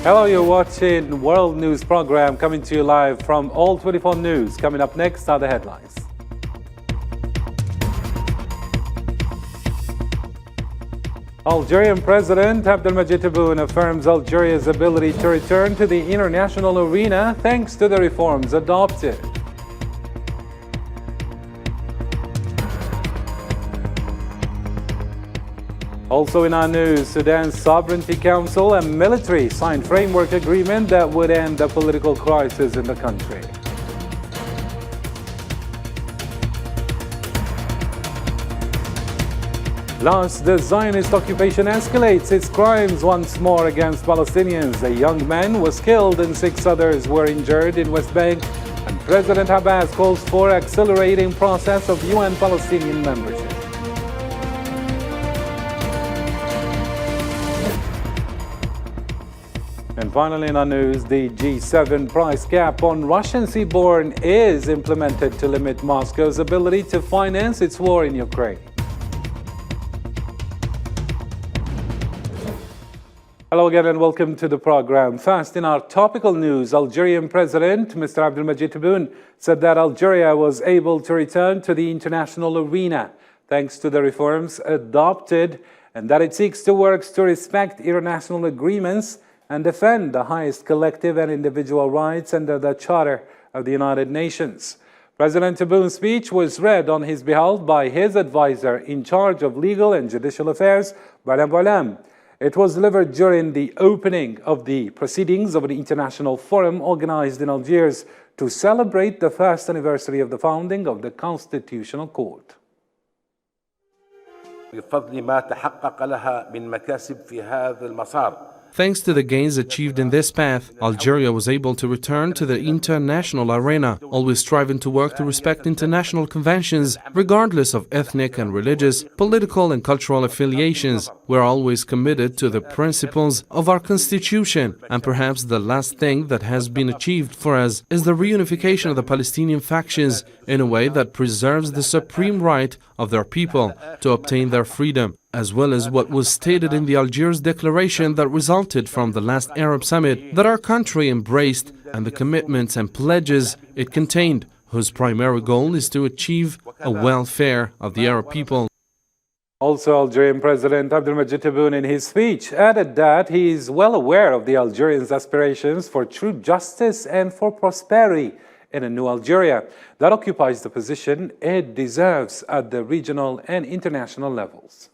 Hello, you're watching World News Program coming to you live from All 24 News. Coming up next are the headlines. Algerian President Abdelmadjid Tebboune affirms Algeria's ability to return to the international arena thanks to the reforms adopted. Also in our news, Sudan's Sovereignty Council and military signed framework agreement that would end the political crisis in the country. Last, the Zionist occupation escalates its crimes once more against Palestinians. A young man was killed and 6 others were injured in West Bank, and President Abbas calls for accelerating process of UN Palestinian membership. And finally in our news, the G7 price cap on Russian seaborne is implemented to limit Moscow's ability to finance its war in Ukraine. Hello again and welcome to the program. First, in our topical news, Algerian President Mr. Abdelmadjid Tebboune said that Algeria was able to return to the international arena thanks to the reforms adopted and that it seeks to work to respect international agreements and defend the highest collective and individual rights under the Charter of the United Nations. President Tebboune's speech was read on his behalf by his advisor in charge of legal and judicial affairs, Balam Balam. It was delivered during the opening of the proceedings of an international forum organized in Algiers to celebrate the first anniversary of the founding of the Constitutional Court. بفضل ما تحقق لها من مكاسب في هذا المسار. Thanks to the gains achieved in this path, Algeria was able to return to the international arena, always striving to work to respect international conventions, regardless of ethnic and religious, political and cultural affiliations. We're always committed to the principles of our constitution, and perhaps the last thing that has been achieved for us is the reunification of the Palestinian factions in a way that preserves the supreme right of their people to obtain their freedom, as well as what was stated in the Algiers Declaration that resulted from the last Arab Summit that our country embraced and the commitments and pledges it contained, whose primary goal is to achieve a welfare of the Arab people. Also, Algerian President Abdelmadjid Tebboune in his speech added that he is well aware of the Algerians' aspirations for true justice and for prosperity in a new Algeria that occupies the position it deserves at the regional and international levels.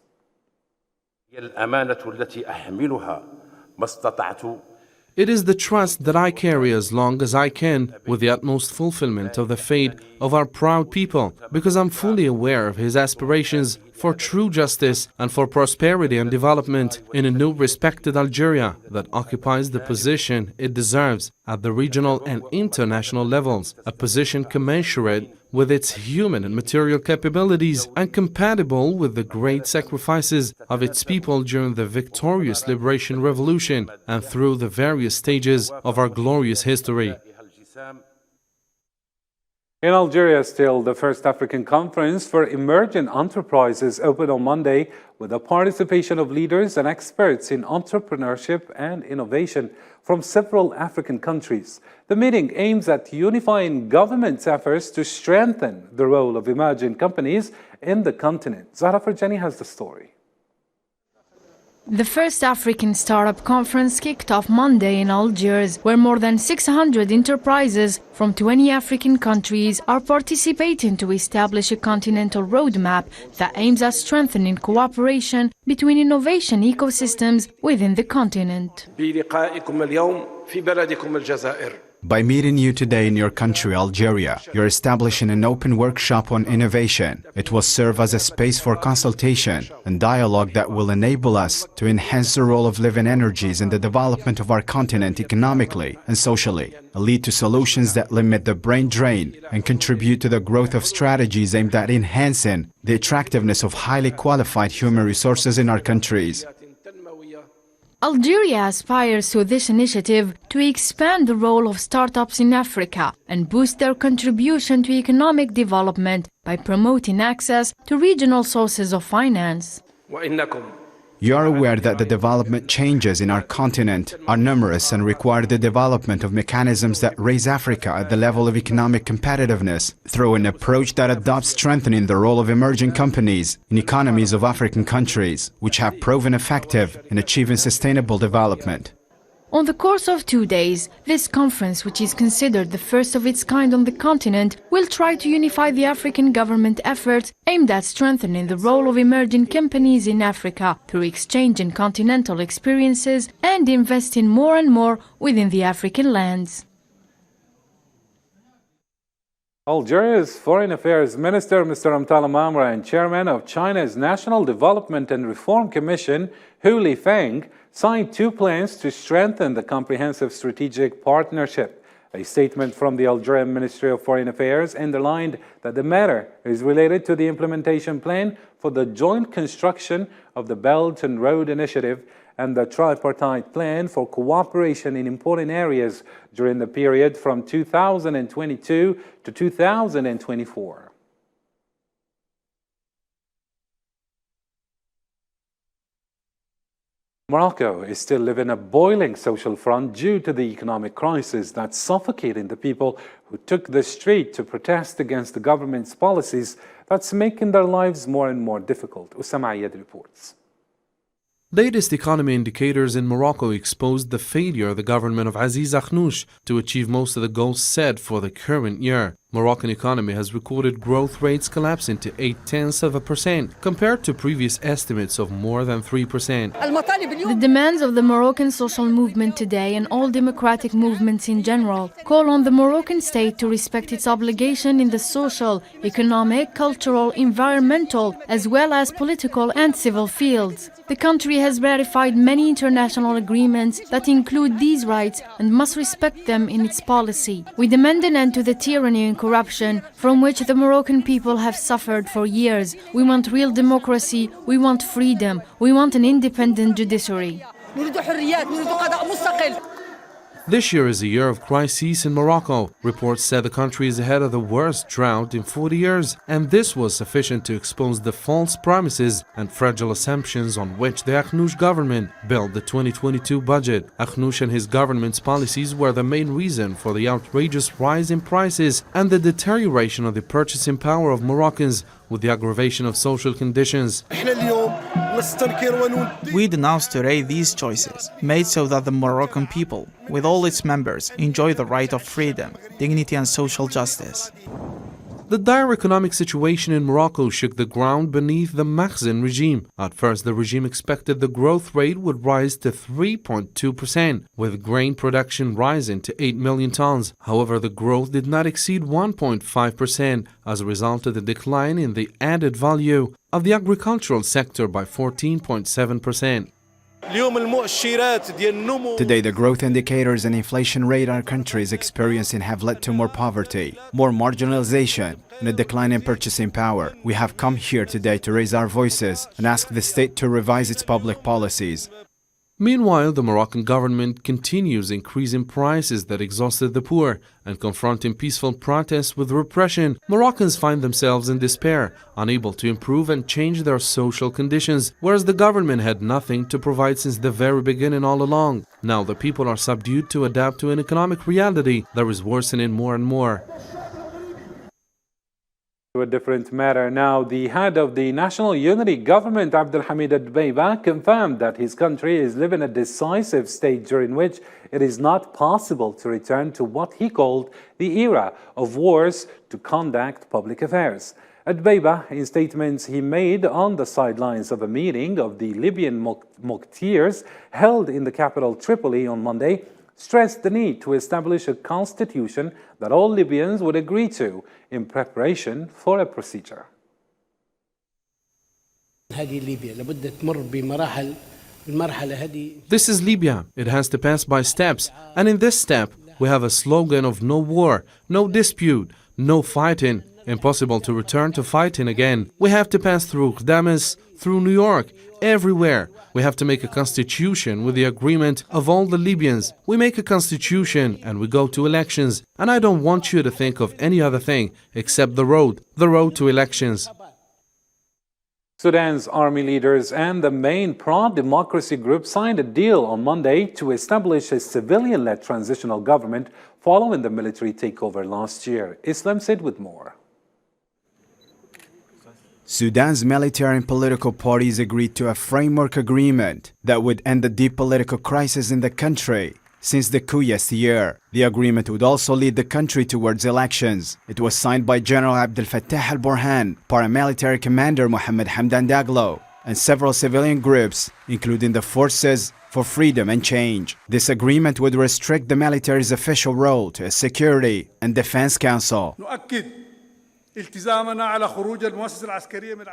It is the trust that I carry as long as I can with the utmost fulfillment of the fate of our proud people, because I'm fully aware of his aspirations for true justice and for prosperity and development in a new respected Algeria that occupies the position it deserves at the regional and international levels, a position commensurate with its human and material capabilities and compatible with the great sacrifices of its people during the victorious liberation revolution and through the various stages of our glorious history. In Algeria still, the first African conference for emerging enterprises opened on Monday with the participation of leaders and experts in entrepreneurship and innovation from several African countries. The meeting aims at unifying government's efforts to strengthen the role of emerging companies in the continent. Zahra Farjani has the story. The first African Startup Conference kicked off Monday in Algiers, where more than 600 enterprises from 20 African countries are participating to establish a continental roadmap that aims at strengthening cooperation between innovation ecosystems within the continent. By meeting you today in your country, Algeria, you're establishing an open workshop on innovation. It will serve as a space for consultation and dialogue that will enable us to enhance the role of living energies in the development of our continent economically and socially, and lead to solutions that limit the brain drain and contribute to the growth of strategies aimed at enhancing the attractiveness of highly qualified human resources in our countries. Algeria aspires to this initiative to expand the role of startups in Africa and boost their contribution to economic development by promoting access to regional sources of finance. You are aware that the development changes in our continent are numerous and require the development of mechanisms that raise Africa at the level of economic competitiveness through an approach that adopts strengthening the role of emerging companies in economies of African countries, which have proven effective in achieving sustainable development. On the course of 2 days, this conference, which is considered the first of its kind on the continent, will try to unify the African government efforts aimed at strengthening the role of emerging companies in Africa through exchanging continental experiences and investing more and more within the African lands. Algeria's Foreign Affairs Minister, Mr. Amtal Mamra, and Chairman of China's National Development and Reform Commission, Hu Lifeng, signed 2 plans to strengthen the comprehensive strategic partnership. A statement from the Algerian Ministry of Foreign Affairs underlined that the matter is related to the implementation plan for the joint construction of the Belt and Road Initiative and the tripartite plan for cooperation in important areas during the period from 2022 to 2024. Morocco is still living a boiling social front due to the economic crisis that's suffocating the people who took the street to protest against the government's policies that's making their lives more and more difficult. Usama Ayed reports. Latest economy indicators in Morocco exposed the failure of the government of Aziz Akhnouch to achieve most of the goals set for the current year. Moroccan economy has recorded growth rates collapsing to 0.8% compared to previous estimates of more than 3%. The demands of the Moroccan social movement today and all democratic movements in general call on the Moroccan state to respect its obligation in the social, economic, cultural, environmental, as well as political and civil fields. The country has ratified many international agreements that include these rights and must respect them in its policy. We demand an end to the tyranny and corruption from which the Moroccan people have suffered for years. We want real democracy, we want freedom, we want an independent judiciary. This year is a year of crises in Morocco. Reports said the country is ahead of the worst drought in 40 years, and this was sufficient to expose the false promises and fragile assumptions on which the Akhnouch government built the 2022 budget. Akhnouch and his government's policies were the main reason for the outrageous rise in prices and the deterioration of the purchasing power of Moroccans, with the aggravation of social conditions. We denounce today these choices, made so that the Moroccan people, with all its members, enjoy the right of freedom, dignity and social justice. The dire economic situation in Morocco shook the ground beneath the Makhzen regime. At first, the regime expected the growth rate would rise to 3.2%, with grain production rising to 8 million tons. However, the growth did not exceed 1.5% as a result of the decline in the added value of the agricultural sector by 14.7%. Today, the growth indicators and inflation rate our country is experiencing have led to more poverty, more marginalization, and a decline in purchasing power. We have come here today to raise our voices and ask the state to revise its public policies. Meanwhile, the Moroccan government continues increasing prices that exhausted the poor and confronting peaceful protests with repression. Moroccans find themselves in despair, unable to improve and change their social conditions, whereas the government had nothing to provide since the very beginning all along. Now the people are subdued to adapt to an economic reality that is worsening more and more. To a different matter now, the head of the National Unity Government, Abdelhamid Dbeiba, confirmed that his country is living a decisive stage during which it is not possible to return to what he called the era of wars to conduct public affairs. Dbeiba, in statements he made on the sidelines of a meeting of the Libyan Muqtirs held in the capital Tripoli on Monday, stressed the need to establish a constitution that all Libyans would agree to in preparation for a procedure. This is Libya. It has to pass by steps, and in this step we have a slogan of no war, no dispute, no fighting, impossible to return to fighting again. We have to pass through Damas, through New York, everywhere. We have to make a constitution with the agreement of all the Libyans. We make a constitution and we go to elections. And I don't want you to think of any other thing except the road to elections. Sudan's army leaders and the main pro-democracy group signed a deal on Monday to establish a civilian-led transitional government following the military takeover last year. Islam said with more. Sudan's military and political parties agreed to a framework agreement that would end the deep political crisis in the country since the coup year. The agreement would also lead the country towards elections. It was signed by General Abdel Fattah al-Burhan, paramilitary commander Mohammed Hamdan Daglo, and several civilian groups, including the Forces for Freedom and Change. This agreement would restrict the military's official role to a Security and Defense Council.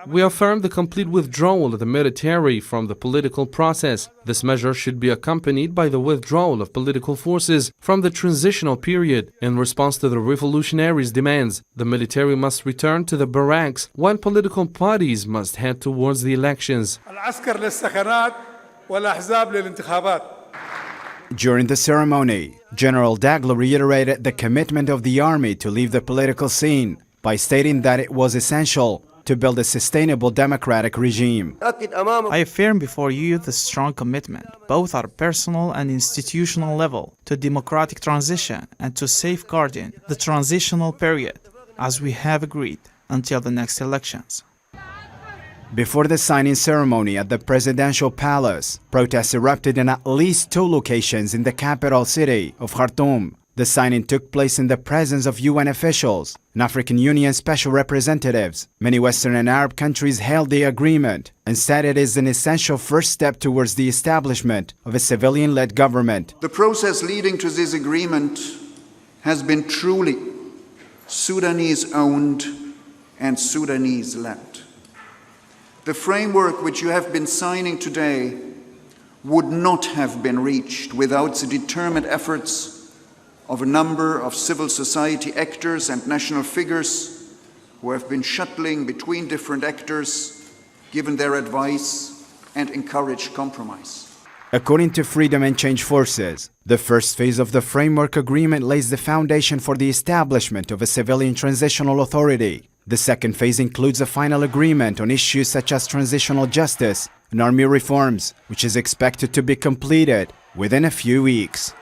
We affirm the complete withdrawal of the military from the political process. This measure should be accompanied by the withdrawal of political forces from the transitional period. In response to the revolutionaries' demands, the military must return to the barracks, while political parties must head towards the elections. During the ceremony, General Daglo reiterated the commitment of the army to leave the political scene by stating that it was essential to build a sustainable democratic regime. I affirm before you the strong commitment, both at a personal and institutional level, to democratic transition and to safeguarding the transitional period, as we have agreed, until the next elections. Before the signing ceremony at the presidential palace, protests erupted in at least 2 locations in the capital city of Khartoum. The signing took place in the presence of UN officials and African Union special representatives. Many Western and Arab countries hailed the agreement and said it is an essential first step towards the establishment of a civilian-led government. The process leading to this agreement has been truly Sudanese-owned and Sudanese-led. The framework which you have been signing today would not have been reached without the determined efforts of a number of civil society actors and national figures who have been shuttling between different actors, given their advice, and encouraged compromise. According to Freedom and Change forces, the first phase of the framework agreement lays the foundation for the establishment of a civilian transitional authority. The second phase includes a final agreement on issues such as transitional justice and army reforms, which is expected to be completed within a few weeks.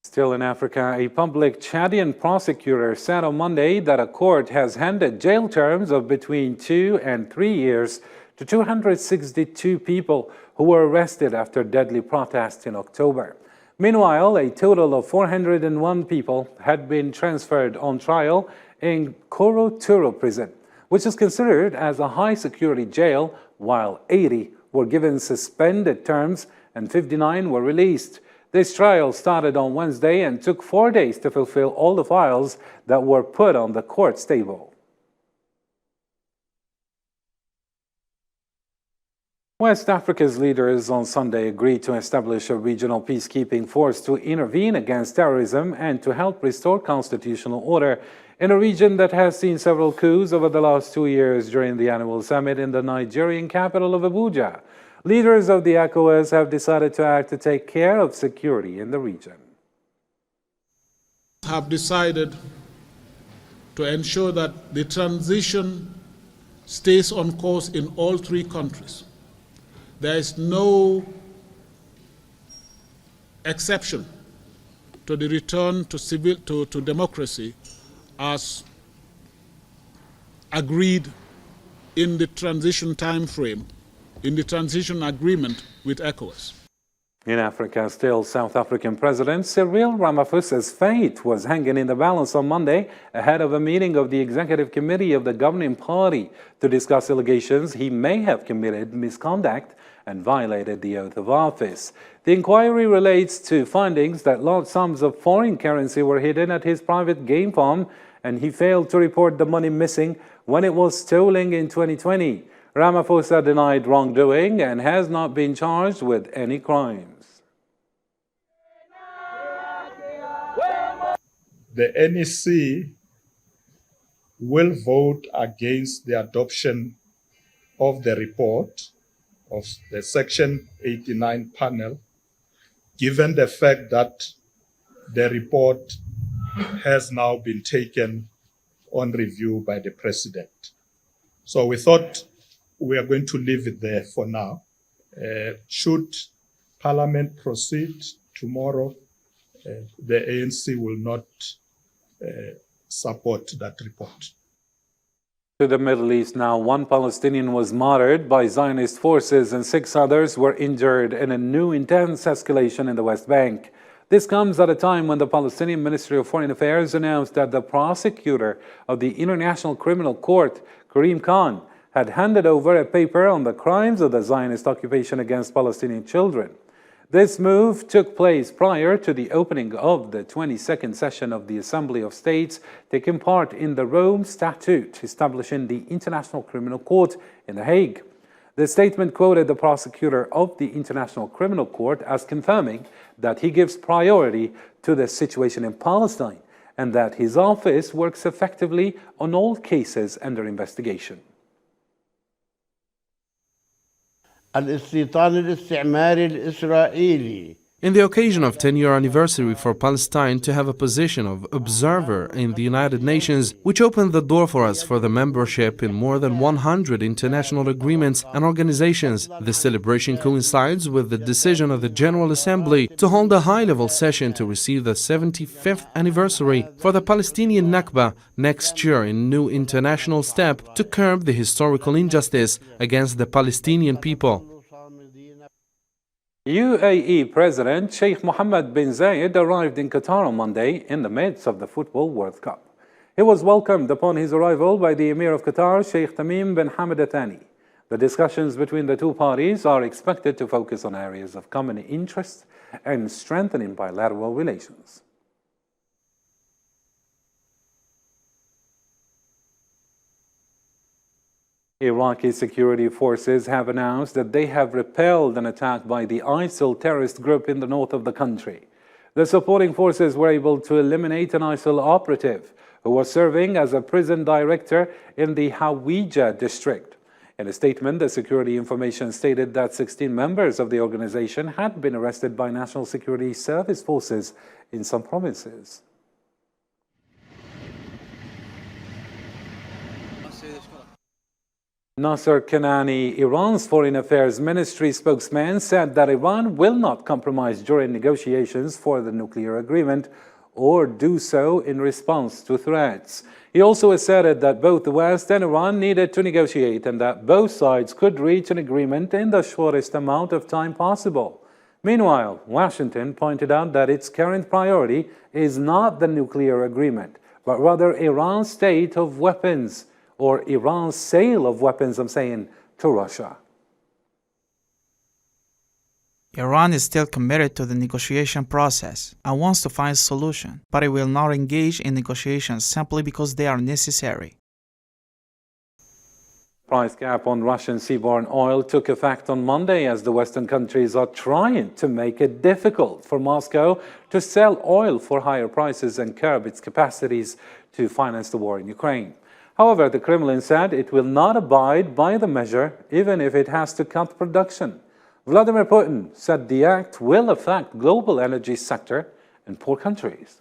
Still in Africa, a public Chadian prosecutor said on Monday that a court has handed jail terms of between 2 and 3 years to 262 people who were arrested after deadly protests in October. Meanwhile, a total of 401 people had been transferred on trial in Koroturo prison, which is considered as a high-security jail, while 80 were given suspended terms and 59 were released. This trial started on Wednesday and took 4 days to fulfill all the files that were put on the court's table. West Africa's leaders on Sunday agreed to establish a regional peacekeeping force to intervene against terrorism and to help restore constitutional order in a region that has seen several coups over the last 2 years during the annual summit in the Nigerian capital of Abuja. Leaders of the ECOWAS have decided to act to take care of security in the region. Have decided to ensure that the transition stays on course in all 3 countries. There is no exception to the return to democracy as agreed in the transition time frame, in the transition agreement with ECOWAS. In Africa, still, South African President Cyril Ramaphosa's fate was hanging in the balance on Monday ahead of a meeting of the Executive Committee of the governing party to discuss allegations he may have committed misconduct and violated the oath of office. The inquiry relates to findings that large sums of foreign currency were hidden at his private game farm, and he failed to report the money missing when it was stolen in 2020. Ramaphosa denied wrongdoing and has not been charged with any crimes. The NEC will vote against the adoption of the report of the Section 89 panel, given the fact that the report has now been taken on review by the President. So we thought we are going to leave it there for now. Should Parliament proceed tomorrow, the ANC will not support that report. To the Middle East now, one Palestinian was martyred by Zionist forces and 6 others were injured in a new intense escalation in the West Bank. This comes at a time when the Palestinian Ministry of Foreign Affairs announced that the prosecutor of the International Criminal Court, Karim Khan, had handed over a paper on the crimes of the Zionist occupation against Palestinian children. This move took place prior to the opening of the 22nd session of the Assembly of States, taking part in the Rome Statute establishing the International Criminal Court in The Hague. The statement quoted the prosecutor of the International Criminal Court as confirming that he gives priority to the situation in Palestine and that his office works effectively on all cases under investigation. الاستيطان الاستعماري الإسرائيلي. In the occasion of 10-year anniversary for Palestine to have a position of observer in the United Nations, which opened the door for us for the membership in more than 100 international agreements and organizations, this celebration coincides with the decision of the General Assembly to hold a high-level session to receive the 75th anniversary for the Palestinian Nakba next year in new international step to curb the historical injustice against the Palestinian people. UAE President Sheikh Mohammed bin Zayed arrived in Qatar on Monday in the midst of the Football World Cup. He was welcomed upon his arrival by the Emir of Qatar, Sheikh Tamim bin Hamad Al Thani. The discussions between the two parties are expected to focus on areas of common interest and strengthening bilateral relations. Iraqi security forces have announced that they have repelled an attack by the ISIL terrorist group in the north of the country. The supporting forces were able to eliminate an ISIL operative who was serving as a prison director in the Hawija district. In a statement, the security information stated that 16 members of the organization had been arrested by National Security Service forces in some provinces. Nasser Kanani, Iran's Foreign Affairs Ministry spokesman, said that Iran will not compromise during negotiations for the nuclear agreement or do so in response to threats. He also asserted that both the West and Iran needed to negotiate and that both sides could reach an agreement in the shortest amount of time possible. Meanwhile, Washington pointed out that its current priority is not the nuclear agreement, but rather Iran's state of weapons, or Iran's sale of weapons, to Russia. Iran is still committed to the negotiation process and wants to find a solution, but it will not engage in negotiations simply because they are necessary. Price cap on Russian seaborne oil took effect on Monday as the Western countries are trying to make it difficult for Moscow to sell oil for higher prices and curb its capacities to finance the war in Ukraine. However, the Kremlin said it will not abide by the measure even if it has to cut production. Vladimir Putin said the act will affect global energy sector in poor countries.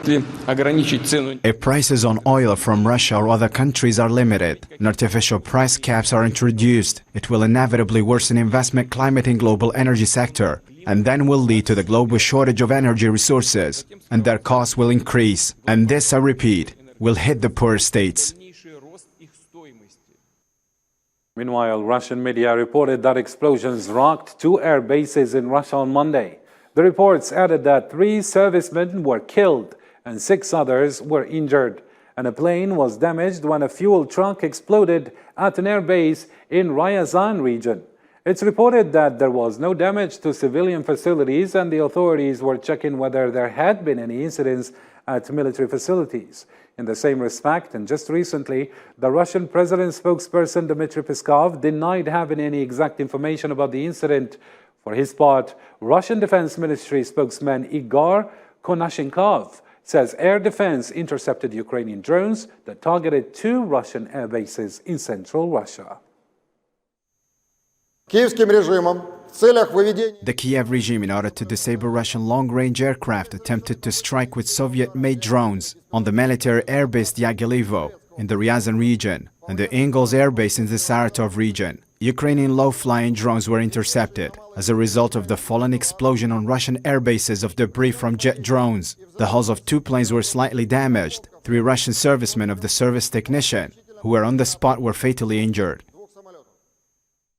If prices on oil from Russia or other countries are limited and artificial price caps are introduced, it will inevitably worsen investment climate in global energy sector and then will lead to the global shortage of energy resources and their costs will increase. And this, I repeat, will hit the poor states. Meanwhile, Russian media reported that explosions rocked 2 air bases in Russia on Monday. The reports added that 3 servicemen were killed and 6 others were injured, and a plane was damaged when a fuel truck exploded at an air base in Ryazan region. It's reported that there was no damage to civilian facilities and the authorities were checking whether there had been any incidents at military facilities. In the same respect, and just recently, the Russian president's spokesperson Dmitry Peskov denied having any exact information about the incident. For his part, Russian Defense Ministry spokesman Igor Konashenkov says air defense intercepted Ukrainian drones that targeted 2 Russian air bases in central Russia. Киевским режимом The Kiev regime, in order to disable Russian long-range aircraft, attempted to strike with Soviet-made drones on the military airbase Diaghilevo in the Ryazan region and the Ingles airbase in the Saratov region. Ukrainian low-flying drones were intercepted as a result of the fallen explosion on Russian airbases of debris from jet drones. The hulls of 2 planes were slightly damaged. 3 Russian servicemen of the service technician who were on the spot were fatally injured.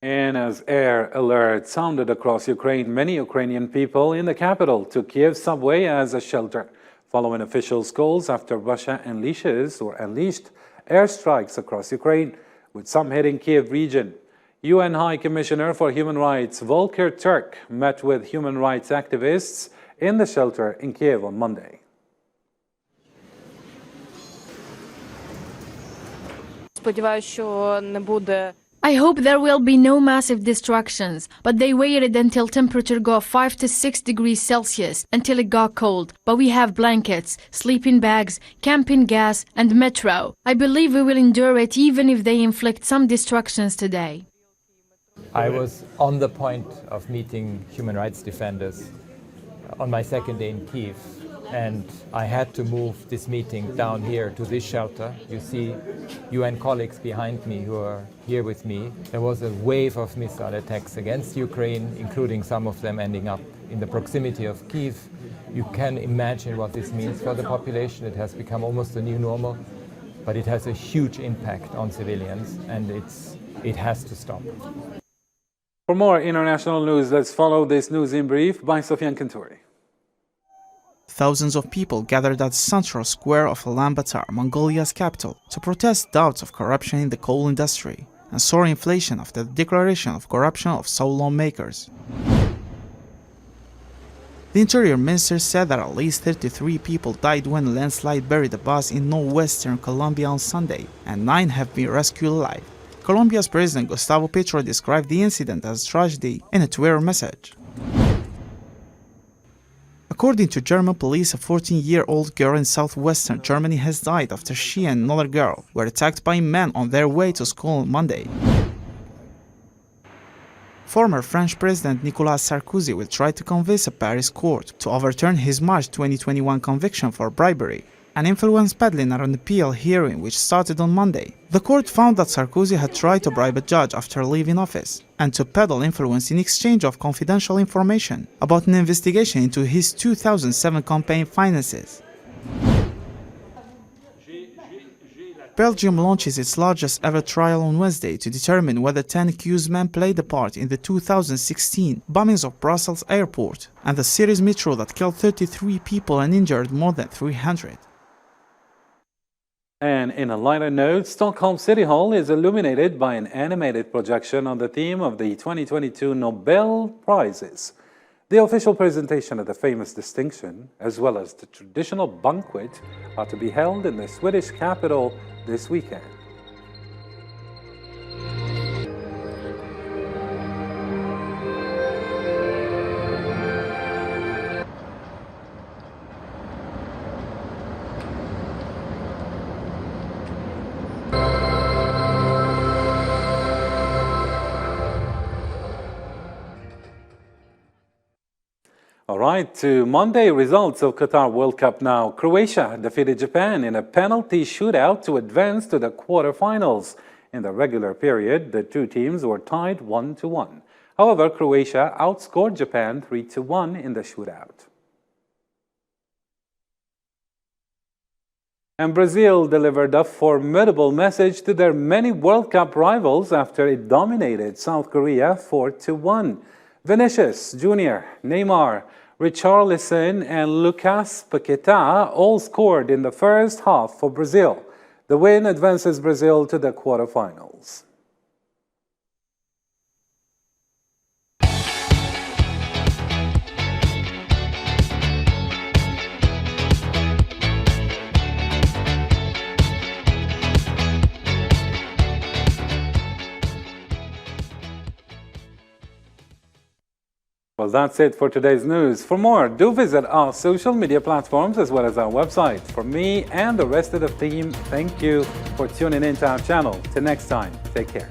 And as air alert sounded across Ukraine, many Ukrainian people in the capital took Kiev's subway as a shelter, following officials' calls after Russia unleashed airstrikes across Ukraine, with some hitting Kiev region. UN High Commissioner for Human Rights Volker Turk met with human rights activists in the shelter in Kiev on Monday. I hope there will be no massive destructions, but they waited until temperature got 5 to 6 degrees Celsius, until it got cold. But we have blankets, sleeping bags, camping gas, and metro. I believe we will endure it even if they inflict some destructions today. I was on the point of meeting human rights defenders on my second day in Kyiv, and I had to move this meeting down here to this shelter. You see UN colleagues behind me who are here with me. There was a wave of missile attacks against Ukraine, including some of them ending up in the proximity of Kyiv. You can imagine what this means for the population. It has become almost a new normal, but it has a huge impact on civilians, and it has to stop. For more international news, let's follow this news in brief by Sofian Kanturi. Thousands of people gathered at the central square of Ulaanbaatar, Mongolia's capital, to protest doubts of corruption in the coal industry and soaring inflation after the declaration of corruption of solar lawmakers. The Interior Minister said that at least 33 people died when a landslide buried a bus in northwestern Colombia on Sunday, and 9 have been rescued alive. Colombia's President Gustavo Petro described the incident as a tragedy in a Twitter message. According to German police, a 14-year-old girl in southwestern Germany has died after she and another girl were attacked by men on their way to school on Monday. Former French President Nicolas Sarkozy will try to convince a Paris court to overturn his March 2021 conviction for bribery, an influence peddling at an appeal hearing which started on Monday. The court found that Sarkozy had tried to bribe a judge after leaving office and to peddle influence in exchange of confidential information about an investigation into his 2007 campaign finances. Belgium launches its largest ever trial on Wednesday to determine whether 10 accused men played a part in the 2016 bombings of Brussels airport and the city's metro that killed 33 people and injured more than 300. And in a lighter note, Stockholm City Hall is illuminated by an animated projection on the theme of the 2022 Nobel Prizes. The official presentation of the famous distinction, as well as the traditional banquet, are to be held in the Swedish capital this weekend. All right, to Monday results of Qatar World Cup now. Croatia defeated Japan in a penalty shootout to advance to the quarterfinals. In the regular period, the two teams were tied 1-1. However, Croatia outscored Japan 3-1 in the shootout. And Brazil delivered a formidable message to their many World Cup rivals after it dominated South Korea 4-1. Vinicius Jr., Neymar, Richarlison, and Lucas Paquetá all scored in the first half for Brazil. The win advances Brazil to the quarterfinals. Well, that's it for today's news. For more, do visit our social media platforms as well as our website. From me and the rest of the team, thank you for tuning into our channel. Till next time, take care.